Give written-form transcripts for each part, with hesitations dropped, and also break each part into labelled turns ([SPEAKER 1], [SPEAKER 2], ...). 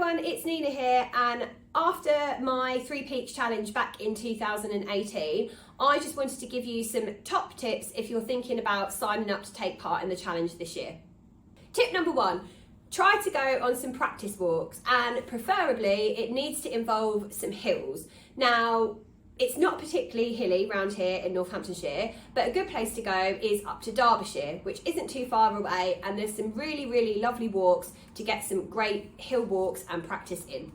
[SPEAKER 1] everyone, it's Nina here, and after my 3 Peaks challenge back in 2018, I just wanted to give you some top tips if you're thinking about signing up to take part in the challenge this year. Tip number 1, try to go on some practice walks, and preferably it needs to involve some hills. Now, it's not particularly hilly around here in Northamptonshire, but a good place to go is up to Derbyshire, which isn't too far away, and there's some really lovely walks to get some great hill walks and practice in.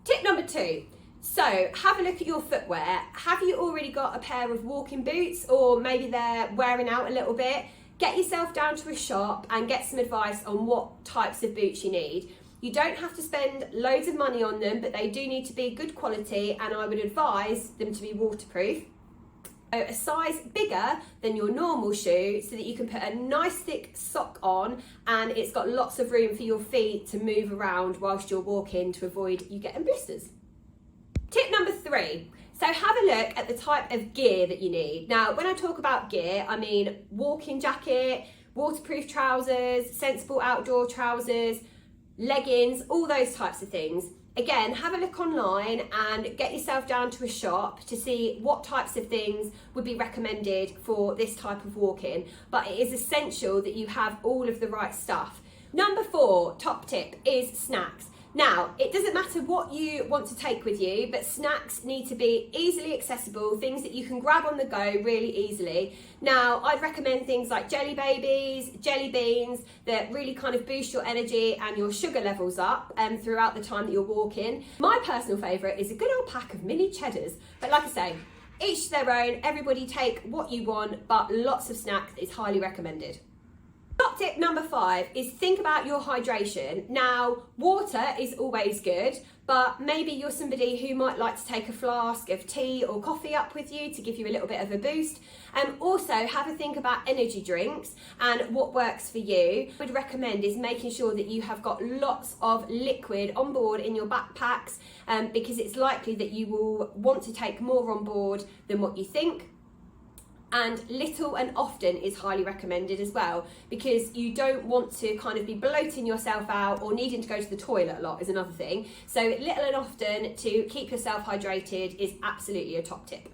[SPEAKER 1] Tip number 2, so have a look at your footwear. Have you already got a pair of walking boots, or maybe they're wearing out a little bit? Get yourself down to a shop and get some advice on what types of boots you need. You don't have to spend loads of money on them, but they do need to be good quality, and I would advise them to be waterproof. So a size bigger than your normal shoe so that you can put a nice thick sock on and it's got lots of room for your feet to move around whilst you're walking to avoid you getting blisters. Tip number 3. So have a look at the type of gear that you need. Now, when I talk about gear, I mean walking jacket, waterproof trousers, sensible outdoor trousers, leggings, all those types of things. Again, have a look online and get yourself down to a shop to see what types of things would be recommended for this type of walking. But it is essential that you have all of the right stuff. Number 4, top tip, is snacks. Now, it doesn't matter what you want to take with you, but snacks need to be easily accessible, things that you can grab on the go really easily. Now, I'd recommend things like jelly babies, jelly beans that really kind of boost your energy and your sugar levels up throughout the time that you're walking. My personal favourite is a good old pack of mini cheddars. But like I say, each to their own, everybody take what you want, but lots of snacks is highly recommended. Top tip number 5 is think about your hydration. Now, water is always good, but maybe you're somebody who might like to take a flask of tea or coffee up with you to give you a little bit of a boost. Also, have a think about energy drinks and what works for you. What I would recommend is making sure that you have got lots of liquid on board in your backpacks because it's likely that you will want to take more on board than what you think. And little and often is highly recommended as well, because you don't want to kind of be bloating yourself out or needing to go to the toilet a lot is another thing. So little and often to keep yourself hydrated is absolutely a top tip.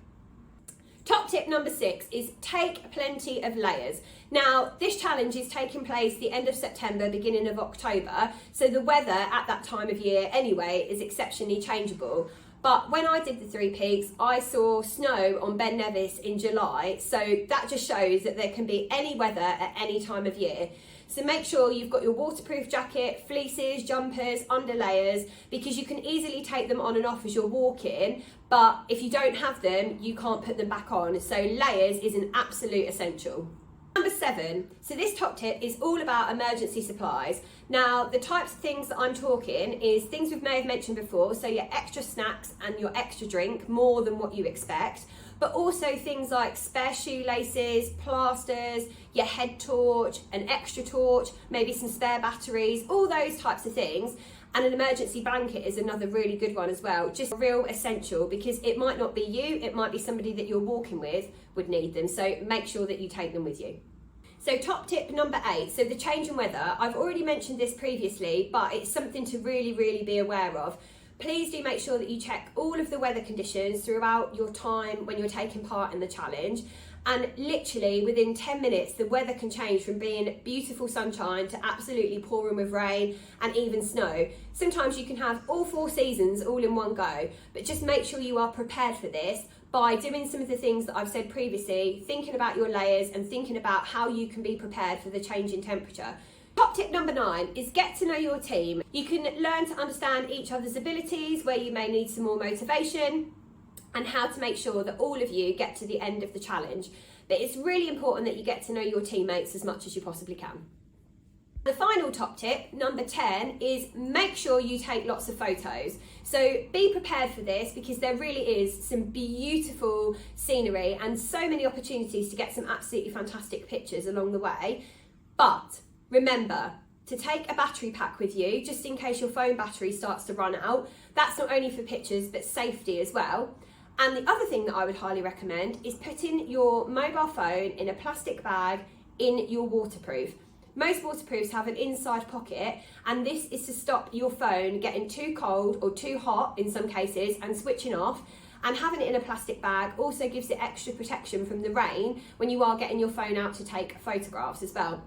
[SPEAKER 1] Top tip number 6 is take plenty of layers. Now, this challenge is taking place the end of September, beginning of October, so the weather at that time of year anyway is exceptionally changeable. But when I did the 3 Peaks, I saw snow on Ben Nevis in July, so that just shows that there can be any weather at any time of year. So make sure you've got your waterproof jacket, fleeces, jumpers, underlayers, because you can easily take them on and off as you're walking, but if you don't have them, you can't put them back on. So layers is an absolute essential. Number 7, so this top tip is all about emergency supplies. Now, the types of things that I'm talking is things we may have mentioned before, so your extra snacks and your extra drink, more than what you expect, but also things like spare shoelaces, plasters, your head torch, an extra torch, maybe some spare batteries, all those types of things. And an emergency blanket is another really good one as well, just real essential, because it might not be you, it might be somebody that you're walking with would need them, so make sure that you take them with you. So top tip number 8, so the change in weather. I've already mentioned this previously, but it's something to really be aware of. Please do make sure that you check all of the weather conditions throughout your time when you're taking part in the challenge. And literally within 10 minutes, the weather can change from being beautiful sunshine to absolutely pouring with rain and even snow. Sometimes you can have all 4 seasons all in one go, but just make sure you are prepared for this by doing some of the things that I've said previously, thinking about your layers and thinking about how you can be prepared for the change in temperature. Top tip number 9 is get to know your team. You can learn to understand each other's abilities, where you may need some more motivation, and how to make sure that all of you get to the end of the challenge. But it's really important that you get to know your teammates as much as you possibly can. The final top tip, number 10, is make sure you take lots of photos. So be prepared for this, because there really is some beautiful scenery and so many opportunities to get some absolutely fantastic pictures along the way. But remember to take a battery pack with you, just in case your phone battery starts to run out. That's not only for pictures, but safety as well. And the other thing that I would highly recommend is putting your mobile phone in a plastic bag in your waterproof. Most waterproofs have an inside pocket, and this is to stop your phone getting too cold or too hot in some cases and switching off. And having it in a plastic bag also gives it extra protection from the rain when you are getting your phone out to take photographs as well.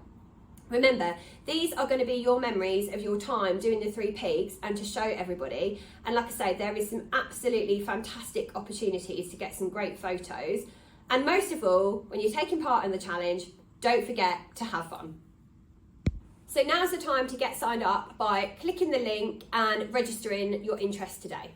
[SPEAKER 1] Remember, these are going to be your memories of your time doing the 3 peaks and to show everybody. And like I say, there is some absolutely fantastic opportunities to get some great photos. And most of all, when you're taking part in the challenge, don't forget to have fun. So now's the time to get signed up by clicking the link and registering your interest today.